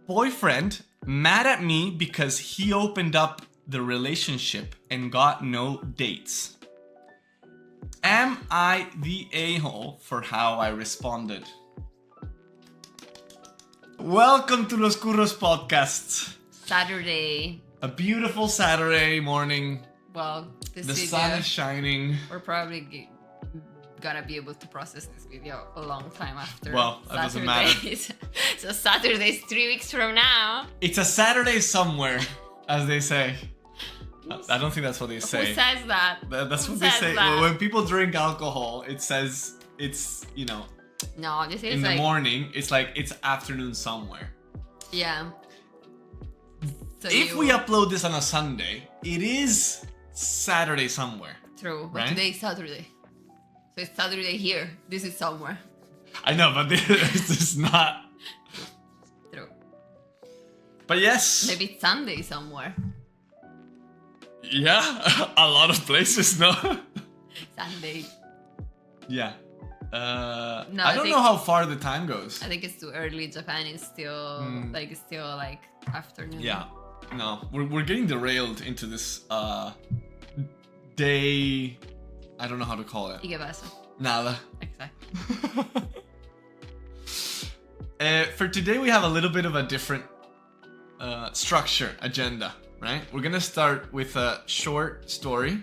Boyfriend mad at me because he opened up the relationship and got no dates. Am I the a-hole for how I responded? Welcome to Los Curros podcast. Saturday. A beautiful Saturday morning. Well, the sun is shining. We're probably gonna be able to process this video a long time after. Well, that doesn't matter. So Saturday's 3 weeks from now. It's a Saturday somewhere, as they say. I don't think that's what they say. Who says that? That's what they say. That? When people drink alcohol, it says it's, No, this is in like, the morning. It's like it's afternoon somewhere. Yeah. So if we upload this on a Sunday, it is Saturday somewhere. True, but right? today is Saturday. So it's Saturday here. This is somewhere. I know, but this is not. True. But yes. Maybe it's Sunday somewhere. Yeah, a lot of places, no? Sunday. Yeah. No, I don't know how far the time goes. I think it's too early. Japan is still like afternoon. Yeah. No, we're getting derailed into this day. I don't know how to call it. ¿Y qué pasa? Nada. Exactly. For today, we have a little bit of a different structure, agenda, right? We're gonna start with a short story,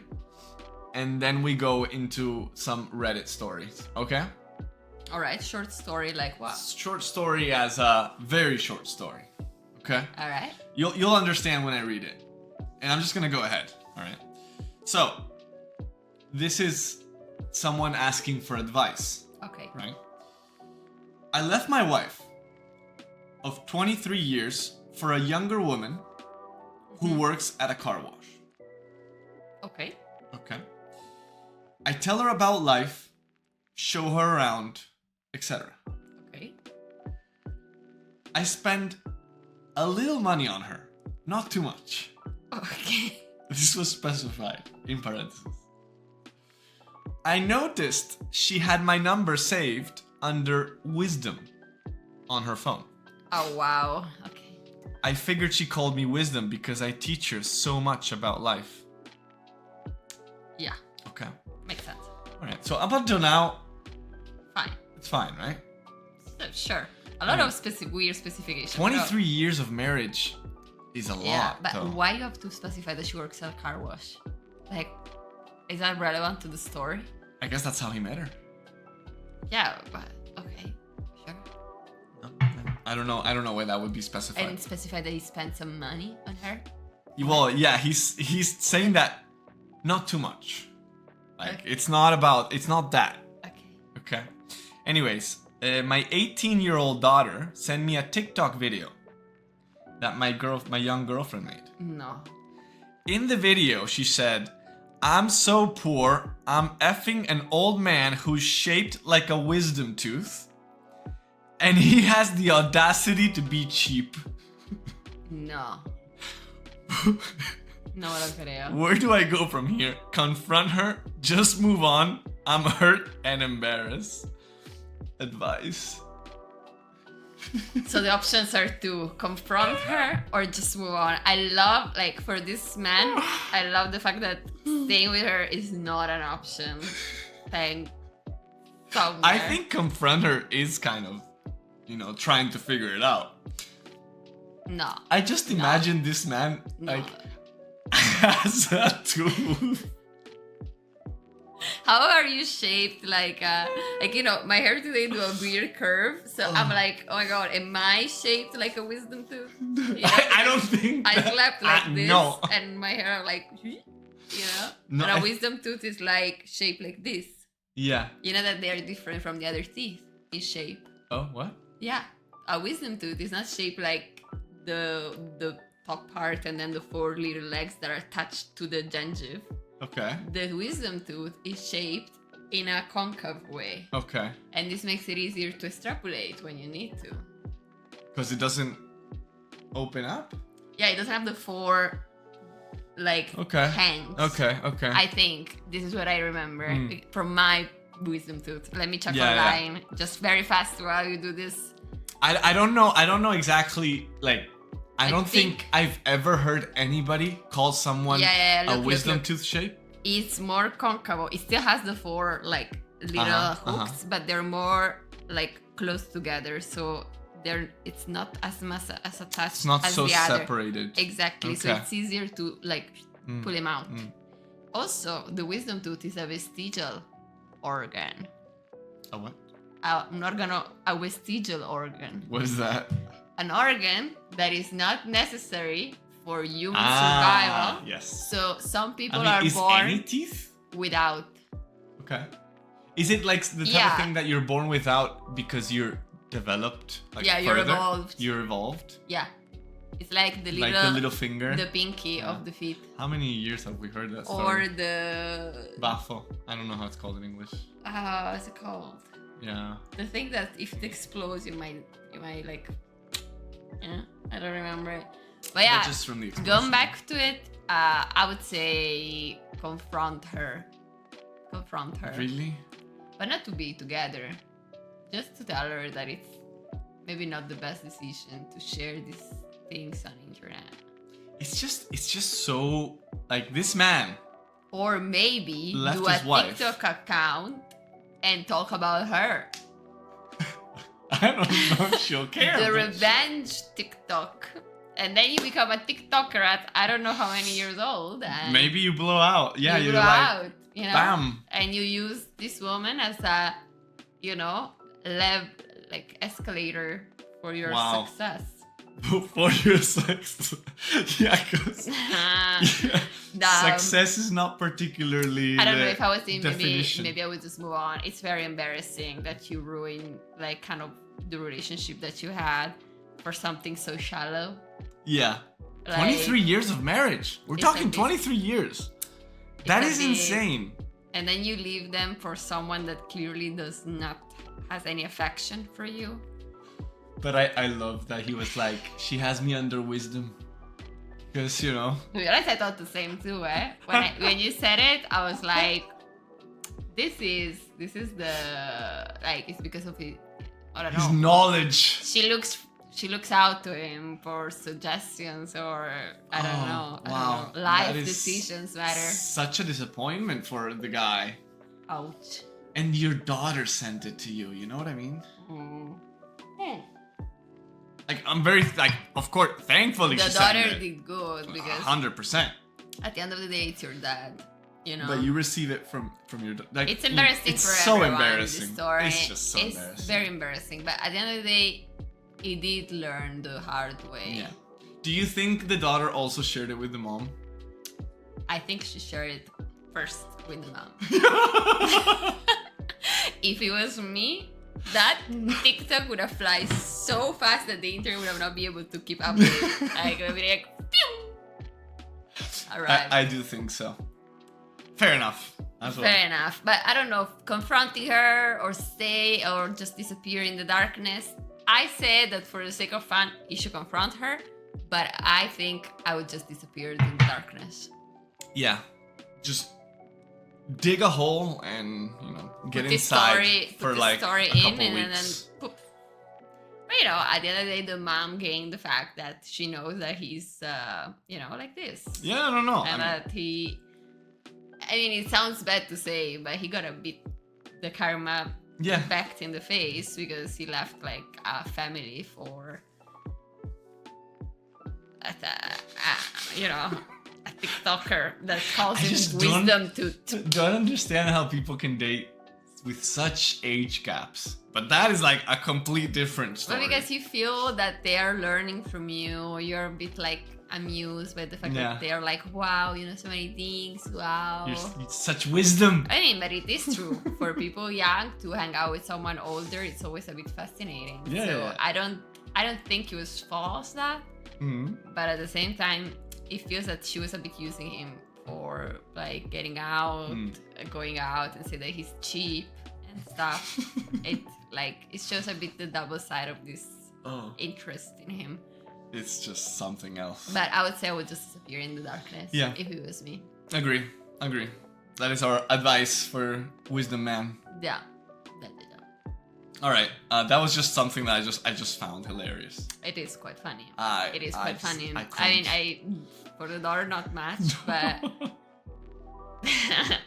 and then we go into some Reddit stories, okay? All right, short story like what? Short story as a very short story, okay? All right. You'll understand when I read it, and I'm just gonna go ahead, all right? So, this is someone asking for advice. Okay. Right? I left my wife of 23 years for a younger woman who works at a car wash. Okay. Okay. I tell her about life, show her around, etc. Okay. I spend a little money on her, not too much. Okay. This was specified in parentheses. I noticed she had my number saved under Wisdom on her phone. Oh, wow. Okay. I figured she called me Wisdom because I teach her so much about life. Yeah. Okay. Makes sense. Alright, so up until now, Fine. it's fine, right? So, sure. A lot of weird specifications. 23 years of marriage is a Yeah, lot, but though. why you have to specify that she works at a car wash? Like, is that relevant to the story? I guess that's how he met her. Yeah, but okay, sure. No, I don't know why that would be specified. And specify that he spent some money on her? Well, yeah, he's saying that not too much. Like, Okay. it's not that. Okay. Okay. Anyways, my 18-year-old daughter sent me a TikTok video that my young girlfriend made. No. In the video, she said, "I'm so poor, I'm effing an old man who's shaped like a wisdom tooth, and he has the audacity to be cheap." No. No lo creo. Where do I go from here? Confront her? Just move on? I'm hurt and embarrassed. Advice. So the options are to confront her or just move on. I love, like, for this man, I love the fact that staying with her is not an option. Thank somewhere. I think confront her is kind of, trying to figure it out. No. I just imagine this man, No. has a tooth. How are you shaped like my hair today do a weird curve, so I'm like, oh my god, am I shaped like a wisdom tooth? I don't think I slept like this, no. and my hair like, No, and a wisdom tooth is like shaped like this. Yeah. You know that they are different from the other teeth in shape. Oh, what? Yeah, a wisdom tooth is not shaped like the top part and then the 4 little legs that are attached to the gingiva. Okay. The wisdom tooth is shaped in a concave way. Okay. And this makes it easier to extrapolate when you need to. Because it doesn't open up? Yeah, it doesn't have the 4 hands. Okay. I think this is what I remember from my wisdom tooth. Let me check Yeah, online just very fast while you do this. I don't know. I don't know exactly. Like, I don't think I've ever heard anybody call someone a wisdom tooth shape. It's more concave. It still has the 4 like little hooks, but they're more like close together. So it's not as much as attached. It's not as so the other. separated. Exactly. Okay. So it's easier to like pull him out. Also, the wisdom tooth is a vestigial organ. A what? A vestigial organ. What is that? An organ that is not necessary for human survival. Yes. So some people are is born any teeth? without. Okay. Is it like the type of thing that you're born without because you're developed? Like, you're evolved. You're evolved. Yeah. It's like the little finger. The pinky of the feet. How many years have we heard that story? Or the baffle. I don't know how it's called in English. What's it called? Yeah. The thing that if it explodes, you might like. Yeah, I don't remember it. But yeah, just from the going back to it, I would say confront her. Really? But not to be together. Just to tell her that it's maybe not the best decision to share these things on internet. It's just so like this man. Or maybe left do a his wife. TikTok account and talk about her. I don't know if she'll care. The revenge TikTok. And then you become a TikToker at I don't know how many years old. And maybe you blow out. Yeah, you blow out. You know? Bam. And you use this woman as a, like escalator for your success. For your success. Yeah, because success is not particularly. I don't know if I was saying definition. maybe I would just move on. It's very embarrassing that you ruin like kind of the relationship that you had for something so shallow. Yeah. Like, 23 years of marriage. We're talking 23 years. That is insane. And then you leave them for someone that clearly has any affection for you. But I love that he was like, she has me under wisdom. Because, To be honest, I thought the same too, eh? When you said it, I was like, this is the, like, it's because of his, I don't know. His knowledge. She looks out to him for suggestions or, I don't know. Wow. Life decisions matter. Such a disappointment for the guy. Ouch. And your daughter sent it to you, you know what I mean? Like, I'm very, of course, thankfully the she sent it. The daughter did good because 100%. at the end of the day, it's your dad, But you receive it from your dad. Like, it's embarrassing it's for so everyone. Embarrassing. The story. It's just so embarrassing. It's very embarrassing. But at the end of the day, he did learn the hard way. Yeah. Do you think the daughter also shared it with the mom? I think she shared it first with the mom. If it was me, that TikTok would have fly so fast that the internet would have not be able to keep up with it. Like, it would be like, pew! Alright. I do think so. Fair enough. Fair enough. But I don't know, confronting her or stay or just disappear in the darkness. I said that for the sake of fun, you should confront her. But I think I would just disappear in the darkness. Yeah. Just dig a hole and, get inside for like a couple weeks. And then poop. But, at the end of the day, the mom gained the fact that she knows that he's, like this. Yeah, I don't know. And that it sounds bad to say, but he got a bit the karma back in the face because he left like a family for a TikToker that calls him wisdom tooth. Don't understand how people can date with such age gaps. But that is like a complete different story. But because you feel that they are learning from you, you're a bit like amused by the fact that they are like, wow, so many things, wow. You're such wisdom. I mean, but it is true. For people young to hang out with someone older, it's always a bit fascinating. I don't think it was false that. Mm-hmm. But at the same time, it feels that she was a bit using him for like getting out, going out and say that he's cheap and stuff. It shows a bit the double side of this interest in him. It's just something else. But I would say I would just disappear in the darkness if it was me. Agree. That is our advice for Wisdom Man. Yeah. All right, that was just something that I just found hilarious. It is quite funny. I Funny. I I mean, for the daughter not much, but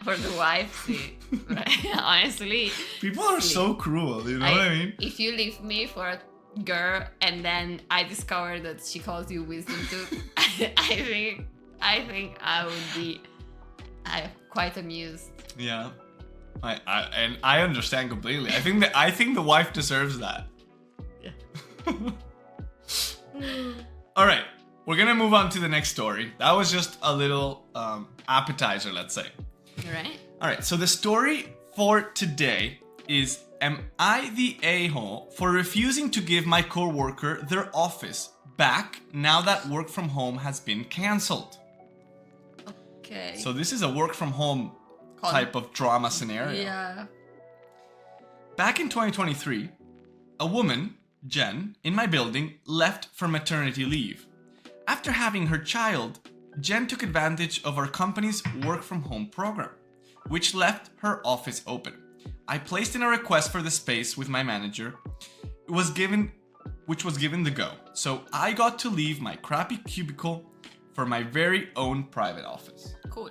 for the wife, see. But honestly, People are so cruel, you know what I mean? If you leave me for a girl and then I discover that she calls you wisdom tooth, I think I would be quite amused. Yeah. I understand completely. I think the wife deserves that. Yeah. All right, we're gonna move on to the next story. That was just a little appetizer, let's say. All right. So the story for today is: am I the a-hole for refusing to give my coworker their office back now that work from home has been cancelled? Okay. So this is a work from home type of drama scenario. Yeah. Back in 2023, a woman, Jen, in my building left for maternity leave. After having her child, Jen took advantage of our company's work from home program, which left her office open. I placed in a request for the space with my manager, which was given the go. So I got to leave my crappy cubicle for my very own private office. Cool.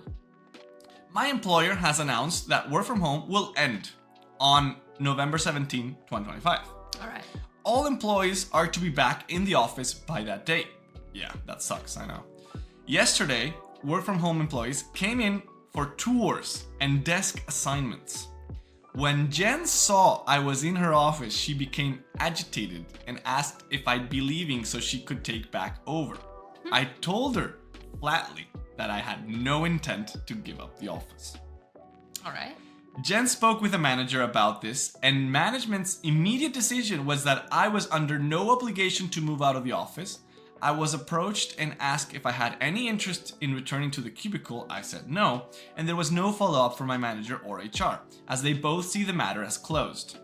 My employer has announced that work from home will end on November 17, 2025. All right. All employees are to be back in the office by that date. Yeah, that sucks, I know. Yesterday, work from home employees came in for tours and desk assignments. When Jen saw I was in her office, she became agitated and asked if I'd be leaving so she could take back over. I told her flatly that I had no intent to give up the office. All right. Jen spoke with the manager about this, and management's immediate decision was that I was under no obligation to move out of the office. I was approached and asked if I had any interest in returning to the cubicle. I said no, and there was no follow-up from my manager or HR, as they both see the matter as closed.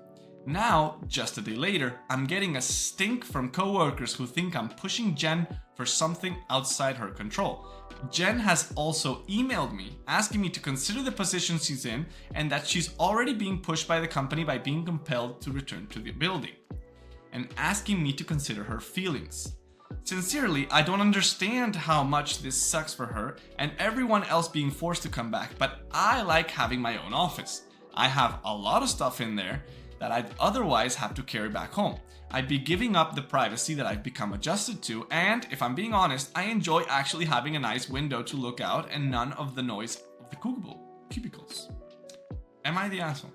Now, just a day later, I'm getting a stink from coworkers who think I'm pushing Jen for something outside her control. Jen has also emailed me asking me to consider the position she's in and that she's already being pushed by the company by being compelled to return to the building, and asking me to consider her feelings. Sincerely, I don't understand how much this sucks for her and everyone else being forced to come back, but I like having my own office. I have a lot of stuff in there that I'd otherwise have to carry back home. I'd be giving up the privacy that I've become adjusted to, and if I'm being honest, I enjoy actually having a nice window to look out and none of the noise of the cubicles. Am I the asshole?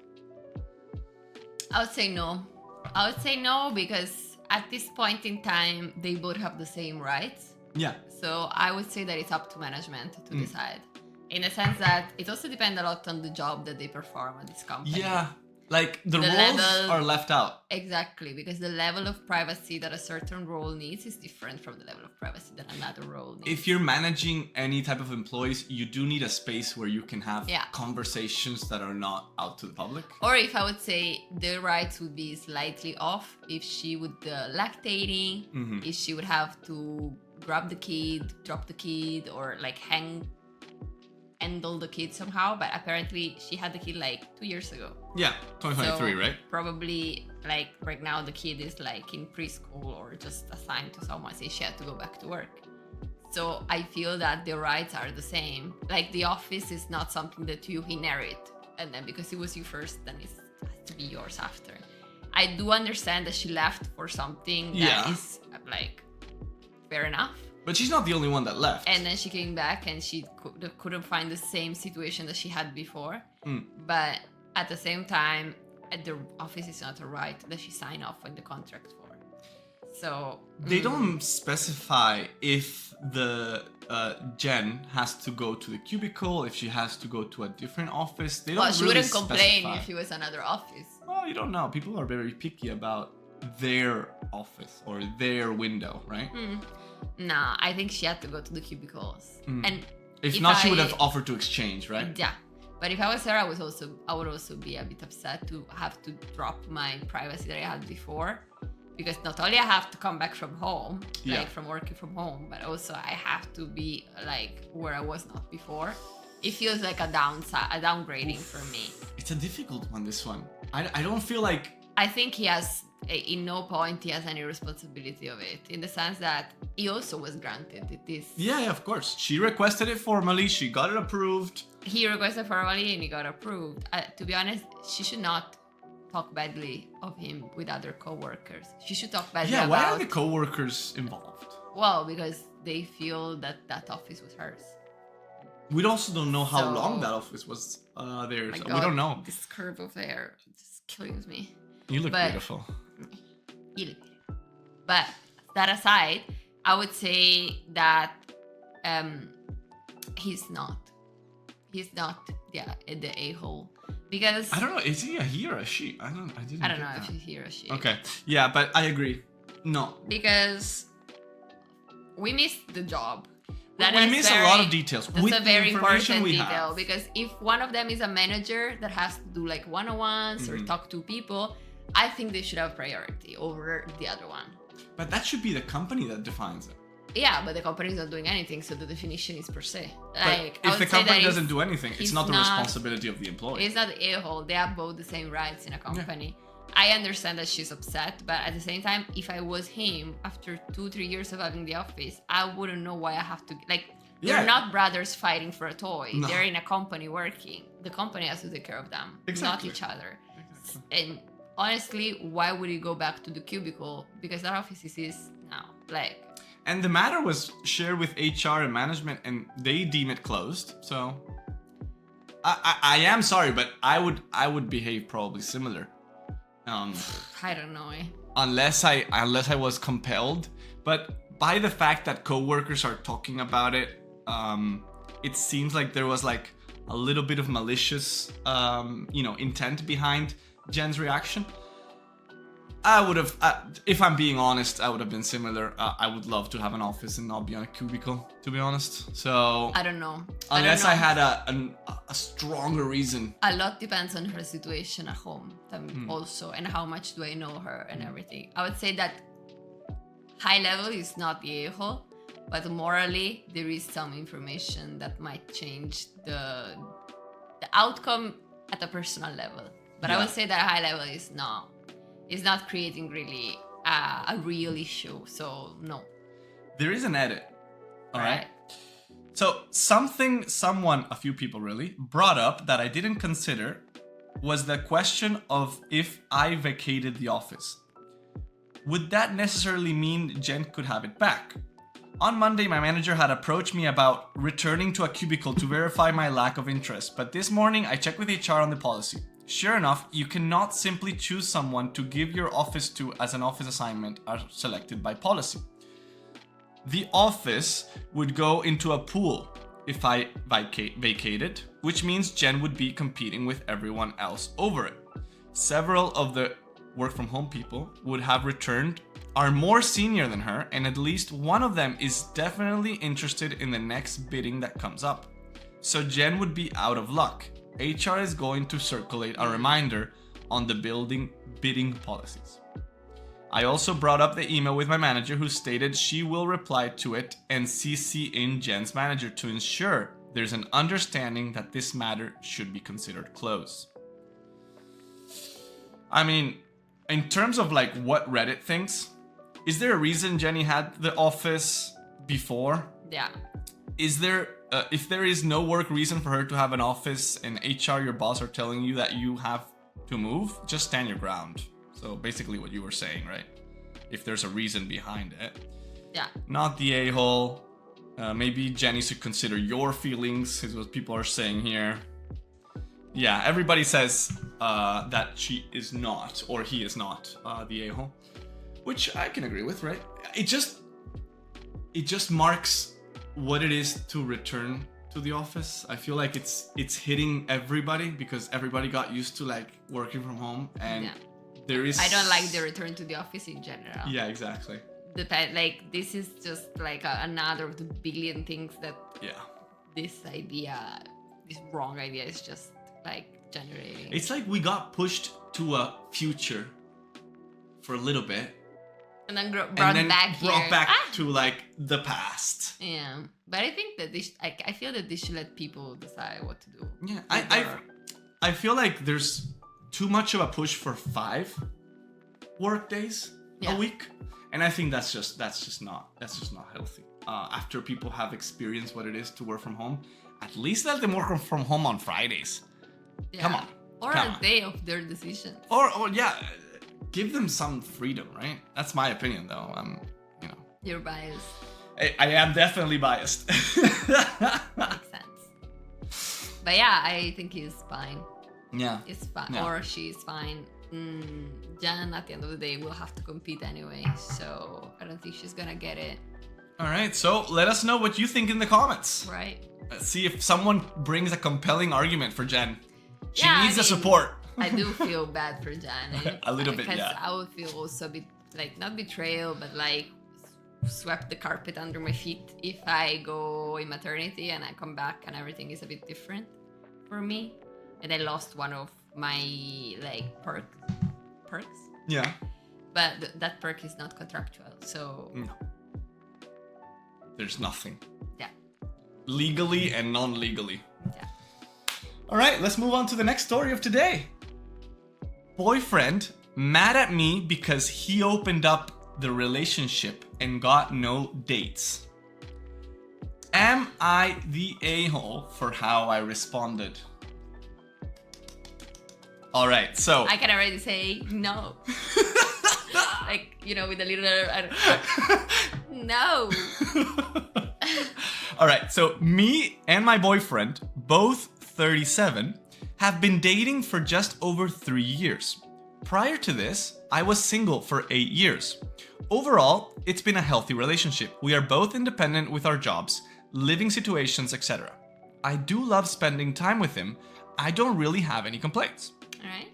I would say no. I would say no because at this point in time, they both have the same rights. Yeah. So I would say that it's up to management to decide. In the sense that it also depends a lot on the job that they perform at this company. Yeah. Like the roles are left out. Exactly, because the level of privacy that a certain role needs is different from the level of privacy that another role needs. If you're managing any type of employees, you do need a space where you can have conversations that are not out to the public. Or if I would say the rights would be slightly off, if she would lactating, if she would have to grab the kid, drop the kid, or like handle the kid somehow, but apparently she had the kid like 2 years ago. Yeah, 2023, so right? Probably like right now the kid is like in preschool or just assigned to someone, say she had to go back to work. So I feel that the rights are the same. Like the office is not something that you inherit, and then because it was you first, then it has to be yours after. I do understand that she left for something that is like fair enough. But she's not the only one that left. And then she came back and she couldn't find the same situation that she had before. But at the same time, at the office is not a right that she signed off on the contract for. So they don't specify if the Jen has to go to the cubicle, if she has to go to a different office. They don't she really wouldn't complain specify. if it was another office. Well, you don't know. People are very picky about their office or their window, right? Nah, I think she had to go to the cubicles. And if not, she would have offered to exchange, right? Yeah. But if I was her, I would also be a bit upset to have to drop my privacy that I had before. Because not only I have to come back from home, like from working from home, but also I have to be like where I was not before. It feels like a downgrading for me. It's a difficult one, this one. I don't feel like I think he has, in no point, he has any responsibility of it, in the sense that he also was granted this. Yeah, of course. She requested it formally. She got it approved. He requested formally and he got approved. To be honest, she should not talk badly of him with other co-workers. She should talk badly Yeah, about... why are the co-workers involved? Well, because they feel that that office was hers. We also don't know how So- long that office was there. My So God, we don't know. This curve of hair just kills me. You look but- beautiful. You look beautiful. But that aside, I would say that he's not. He's not the a-hole. Because I don't know. Is he a he or a she? I don't I don't get know that. if he's he or she. Okay. Yeah, but I agree. No. Because we missed the job. We miss a lot of details. That's with a the very information important we detail have. because if one of them is a manager that has to do like one-on-ones or talk to people, I think they should have priority over the other one. But that should be the company that defines it. Yeah, but the company is not doing anything, so the definition is per se. But Like, I if the would say company that doesn't do anything, it's he's not the not- responsibility of the employee. It's not the a-hole. They have both the same rights in a company. I understand that she's upset, but at the same time, if I was him, after 2-3 years of having the office, I wouldn't know why I have to... Like, Yeah. they're not brothers fighting for a toy. No. They're in a company working. The company has to take care of them, Exactly. not each other. And honestly, why would he go back to the cubicle? Because that office is his now. Like... And the matter was shared with HR and management, and they deem it closed. So I am sorry, but I would behave probably similar, I don't know. unless I was compelled. But by the fact that coworkers are talking about it, it seems like there was like a little bit of malicious, intent behind Jen's reaction. I would have, if I'm being honest, I would have been similar. I would love to have an office and not be on a cubicle, to be honest. So I don't know. unless I don't know. had a stronger reason. A lot depends on her situation at home also, and how much do I know her and everything. I would say that high level is not the a-hole, but morally there is some information that might change the outcome at a personal level. But I Yeah. would say that high level is not creating really a real issue. So no. There is an edit. All right. Right. So a few people really, brought up that I didn't consider was the question of if I vacated the office. Would that necessarily mean Jen could have it back? On Monday, my manager had approached me about returning to a cubicle to verify my lack of interest, but this morning I checked with HR on the policy. Sure enough, you cannot simply choose someone to give your office to as an office assignment as selected by policy. The office would go into a pool if I vacated, which means Jen would be competing with everyone else over it. Several of the work from home people would have returned, are more senior than her, and at least one of them is definitely interested in the next bidding that comes up. So Jen would be out of luck. HR is going to circulate a reminder on the bidding policies. I also brought up the email with my manager, who stated she will reply to it and CC in Jen's manager to ensure there's an understanding that this matter should be considered closed. I mean, in terms of like what Reddit thinks, is there a reason Jenny had the office before? Yeah. Is there, if there is no work reason for her to have an office and HR, your boss, are telling you that you have to move, just stand your ground. So basically what you were saying, right? If there's a reason behind it. Yeah. Not the a-hole. Maybe Jenny should consider your feelings, is what people are saying here. Yeah, everybody says that she is not, or he is not, the a-hole. Which I can agree with, right? It just marks what it is to return to the office. I feel like it's hitting everybody because everybody got used to like working from home, and there is... I don't like the return to the office in general. Yeah, exactly. Like, this is just like another of the billion things that this wrong idea is just like generating. It's like we got pushed to a future for a little bit, and then brought brought back Ah! to like the past. Yeah, but I think that I feel that they should let people decide what to do. Yeah, I feel like there's too much of a push for 5 work days a week, and I think that's just not healthy. After people have experienced what it is to work from home, at least let them work from home on Fridays. Yeah. Come on. Or a day of their decision. Or yeah, give them some freedom, right? That's my opinion, though. You're biased. I am definitely biased. Makes sense. But yeah, I think he's fine. Yeah. It's fine. Yeah. Or she's fine. Jan, at the end of the day, will have to compete anyway. So I don't think she's gonna get it. All right. So let us know what you think in the comments. Right. Let's see if someone brings a compelling argument for Jen. She needs the I mean, support. I do feel bad for Jan. A little bit, yeah. Because I would feel also a bit, like, not betrayal, but like swept the carpet under my feet if I go in maternity and I come back and everything is a bit different for me. And I lost one of my, like, perks. Yeah. But that perk is not contractual, so... No. There's nothing. Yeah. Legally and non-legally. Yeah. All right, let's move on to the next story of today. Boyfriend mad at me because he opened up the relationship and got no dates. Am I the a-hole for how I responded? All right, so... I can already say no. Like, you know, with a little... No. All right, so me and my boyfriend, both 37, have been dating for just over 3 years. Prior to this, I was single for 8 years. Overall, it's been a healthy relationship. We are both independent with our jobs, living situations, etc. I do love spending time with him. I don't really have any complaints. All right.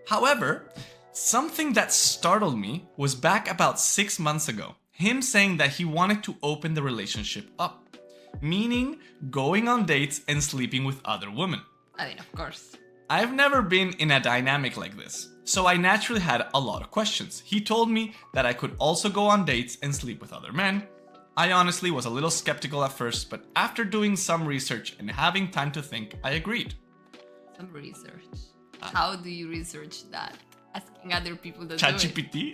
However, something that startled me was back about 6 months ago. Him saying that he wanted to open the relationship up, meaning going on dates and sleeping with other women. I mean, of course. I've never been in a dynamic like this, so I naturally had a lot of questions. He told me that I could also go on dates and sleep with other men. I honestly was a little skeptical at first, but after doing some research and having time to think, I agreed. Some research. How do you research that? Asking other people to do it. ChatGPT?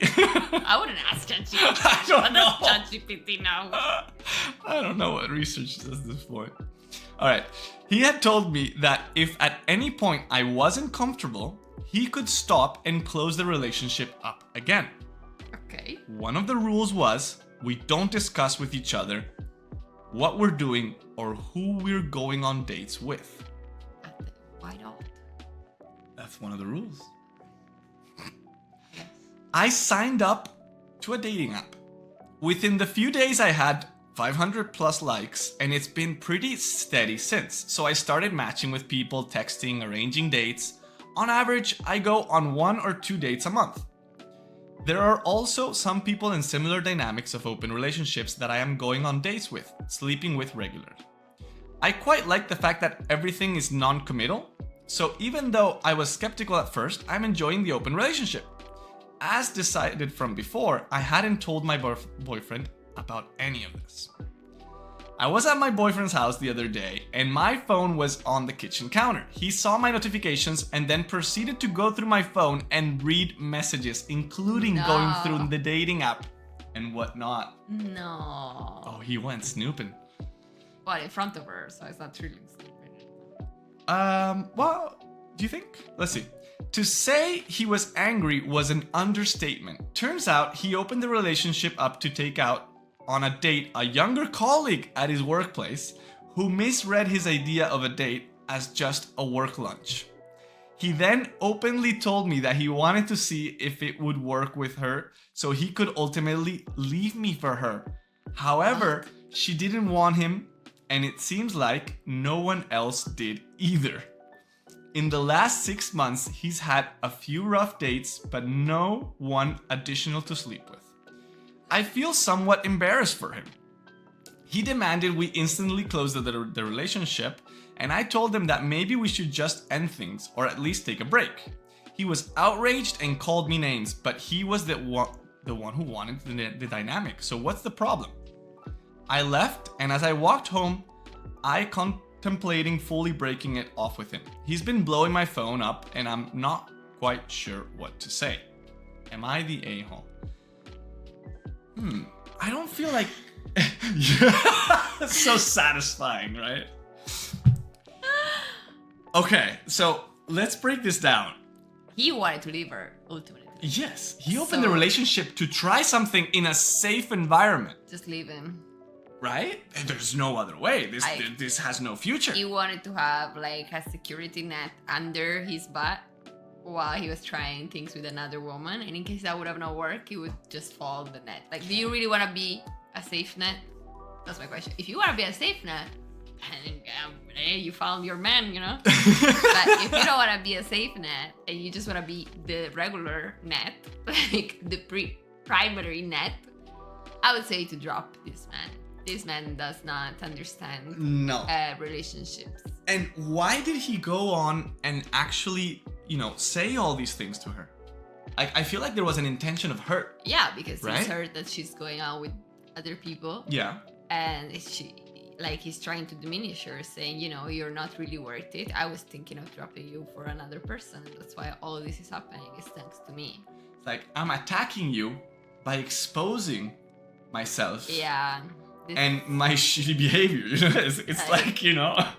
I wouldn't ask ChatGPT. I don't know. What does ChatGPT now? I don't know what research does at this point. All right. He had told me that if at any point I wasn't comfortable, he could stop and close the relationship up again. Okay. One of the rules was we don't discuss with each other what we're doing or who we're going on dates with. Why not? That's one of the rules. I signed up to a dating app. Within the few days I had 500 plus likes, and it's been pretty steady since. So I started matching with people, texting, arranging dates. On average, I go on 1 or 2 dates a month. There are also some people in similar dynamics of open relationships that I am going on dates with, sleeping with regularly. I quite like the fact that everything is non-committal, so even though I was skeptical at first, I'm enjoying the open relationship. As decided from before, I hadn't told my boyfriend about any of this. I was at my boyfriend's house the other day and my phone was on the kitchen counter. He saw my notifications and then proceeded to go through my phone and read messages, including going through the dating app and whatnot. No. Oh, he went snooping. Well, in front of her, so it's not really snooping. Well, do you think? Let's see. To say he was angry was an understatement. Turns out he opened the relationship up to take out on a date a younger colleague at his workplace who misread his idea of a date as just a work lunch. He then openly told me that he wanted to see if it would work with her so he could ultimately leave me for her. However, she didn't want him, and it seems like no one else did either. In the last 6 months, he's had a few rough dates, but no one additional to sleep with. I feel somewhat embarrassed for him. He demanded we instantly close the relationship, and I told him that maybe we should just end things, or at least take a break. He was outraged and called me names, but he was the one who wanted the dynamic, so what's the problem? I left, and as I walked home, I contemplating fully breaking it off with him. He's been blowing my phone up and I'm not quite sure what to say. Am I the a-hole? I don't feel like... So satisfying, right? Okay, so let's break this down. He wanted to leave her, ultimately. Yes, he opened the relationship to try something in a safe environment. Just leave him. Right? There's no other way. This has no future. He wanted to have like a security net under his butt while he was trying things with another woman. And in case that would have not worked, he would just fall the net. Like, do you really want to be a safe net? That's my question. If you want to be a safe net, hey, you found your man, you know? But if you don't want to be a safe net and you just want to be the regular net, like the primary net, I would say to drop this man. This man does not understand relationships. And why did he go on and actually, say all these things to her? I feel like there was an intention of hurt. Yeah, because he's hurt that she's going out with other people. Yeah. And he's trying to diminish her, saying, you're not really worth it. I was thinking of dropping you for another person. That's why all of this is happening. It's thanks to me. It's like, I'm attacking you by exposing myself. Yeah. And my shitty behavior. It's like,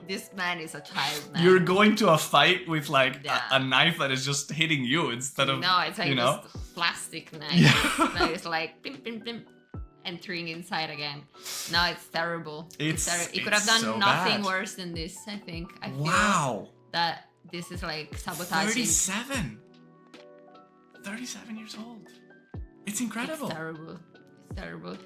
This man is a child man. You're going to a fight with a knife that is just hitting you instead of... No, it's like this plastic knife. That is like, pim, pim, pim. Entering inside again. No, it's terrible. It's he could have done so nothing bad. Worse than this, I think. I feel that this is like sabotaging. 37 years old. It's incredible. It's terrible.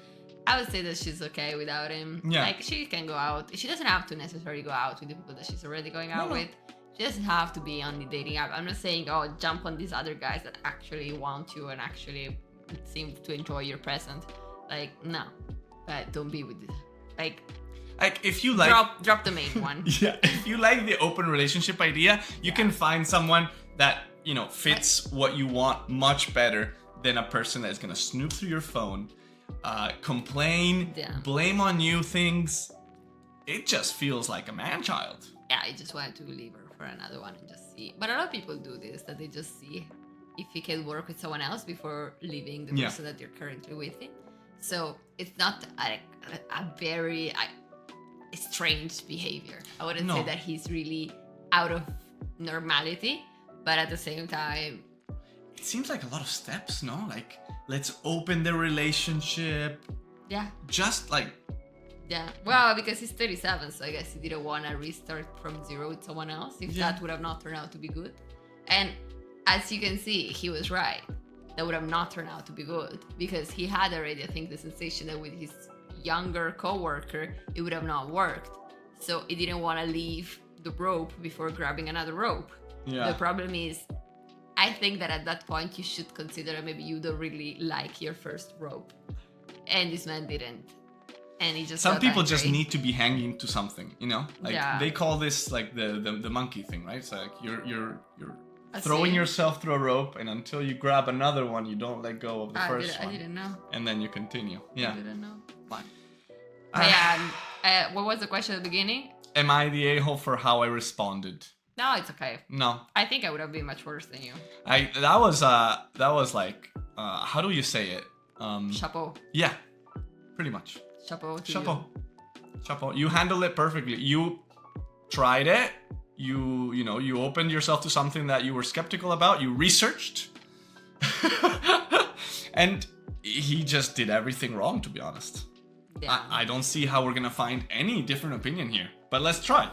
I would say that she's okay without him. Yeah. Like, she can go out. She doesn't have to necessarily go out with the people that she's already going out with. She doesn't have to be on the dating app. I'm not saying, jump on these other guys that actually want you and actually seem to enjoy your presence. Like, no, but don't be with it. Like if you like... Drop the main one. Yeah, if you like the open relationship idea, you can find someone that, fits what you want much better than a person that's going to snoop through your phone, complain, blame on you things. It just feels like a man-child. Yeah, I just wanted to leave her for another one and just see. But a lot of people do this, that they just see if he can work with someone else before leaving the person that you're currently with. So it's not a very strange behavior. I wouldn't say that he's really out of normality, but at the same time... It seems like a lot of steps, no? Like, let's open the relationship. Yeah. Just like... Yeah. Well, because he's 37, so I guess he didn't want to restart from zero with someone else, if that would have not turned out to be good. And as you can see, he was right. That would have not turned out to be good, because he had already, I think, the sensation that with his younger co-worker, it would have not worked. So he didn't want to leave the rope before grabbing another rope. Yeah. The problem is, I think that at that point you should consider that maybe you don't really like your first rope. And this man didn't. And he just... Some people just need to be hanging to something, Like, they call this like the monkey thing, right? It's like you're throwing yourself through a rope, and until you grab another one, you don't let go of the first one. I didn't know. And then you continue. Yeah. I didn't know. What? What was the question at the beginning? Am I the a-hole for how I responded? No, it's okay. No. I think I would have been much worse than you. That was like, how do you say it? Chapeau. Yeah, pretty much. Chapeau to Chapeau. Chapeau. You handled it perfectly. You tried it. You opened yourself to something that you were skeptical about. You researched. And he just did everything wrong, to be honest. Yeah. I don't see how we're gonna find any different opinion here. But let's try.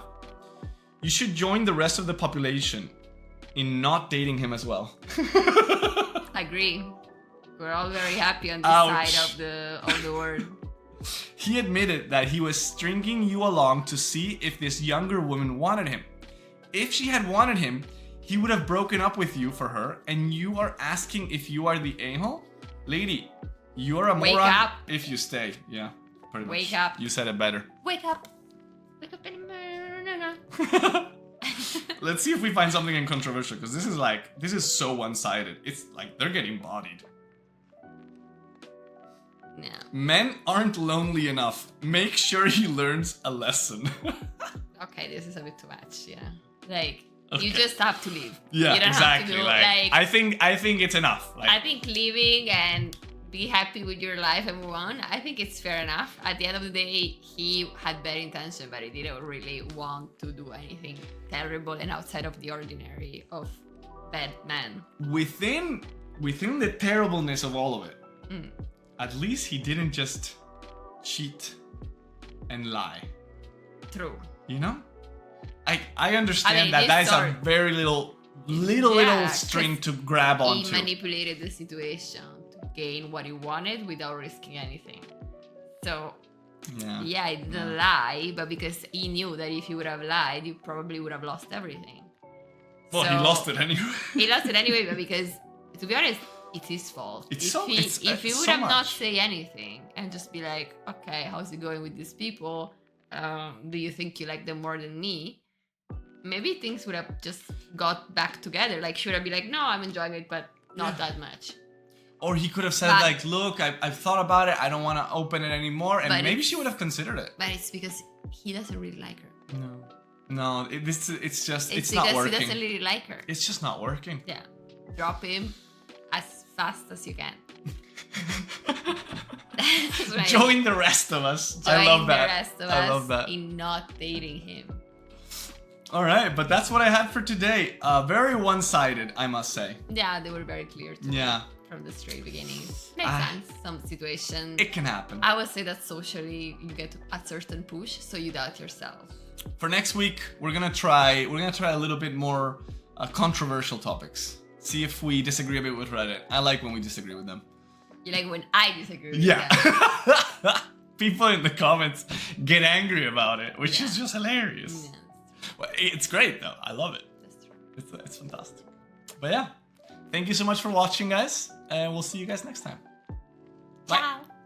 You should join the rest of the population in not dating him as well. I agree. We're all very happy on this side of the word. He admitted that he was stringing you along to see if this younger woman wanted him. If she had wanted him, he would have broken up with you for her, and you are asking if you are the a-hole? Lady, you are a moron. Wake up. If you stay. Yeah, pretty much. Wake up. You said it better. Wake up. Wake up in the morning. Let's see if we find something controversial, because this is so one-sided. It's like they're getting bodied. No. Men aren't lonely enough. Make sure he learns a lesson. Okay, this is a bit too much, yeah. Like, You just have to leave. Yeah, you don't exactly. Have to do, like, I think it's enough. Like, I think leaving and be happy with your life and move on, I think it's fair enough. At the end of the day, he had bad intention, but he didn't really want to do anything terrible and outside of the ordinary of bad men. Within the terribleness of all of it, at least he didn't just cheat and lie. True. You know? I understand I mean, that is story, a very little string to grab onto. He manipulated the situation to gain what he wanted without risking anything. So, yeah, he didn't lie, but because he knew that if he would have lied, he probably would have lost everything. Well, so, he lost it anyway. He lost it anyway, but because, to be honest, it's his fault. If he would have not say anything and just be like, okay, how's it going with these people? Do you think you like them more than me? Maybe things would have just got back together. Like, should I be like, no, I'm enjoying it, but not that much. Or he could have said, like, look, I've thought about it. I don't want to open it anymore. And maybe she would have considered it. But it's because he doesn't really like her. No, it's not working. It's because he doesn't really like her. It's just not working. Yeah. Drop him as fast as you can. Join the rest of us. I love that. The rest of I us love that. in not dating him. All right, but that's what I had for today. Very one-sided, I must say. Yeah, they were very clear to me from the straight beginning. Makes sense. Some situation. It can happen. I would say that socially you get a certain push, so you doubt yourself. For next week, we're gonna try a little bit more controversial topics. See if we disagree a bit with Reddit. I like when we disagree with them. You like when I disagree with them. People in the comments get angry about it, which is just hilarious. Yeah. Well, it's great though. I love it. That's true. It's fantastic. But yeah, thank you so much for watching, guys, and we'll see you guys next time. Bye. Ciao.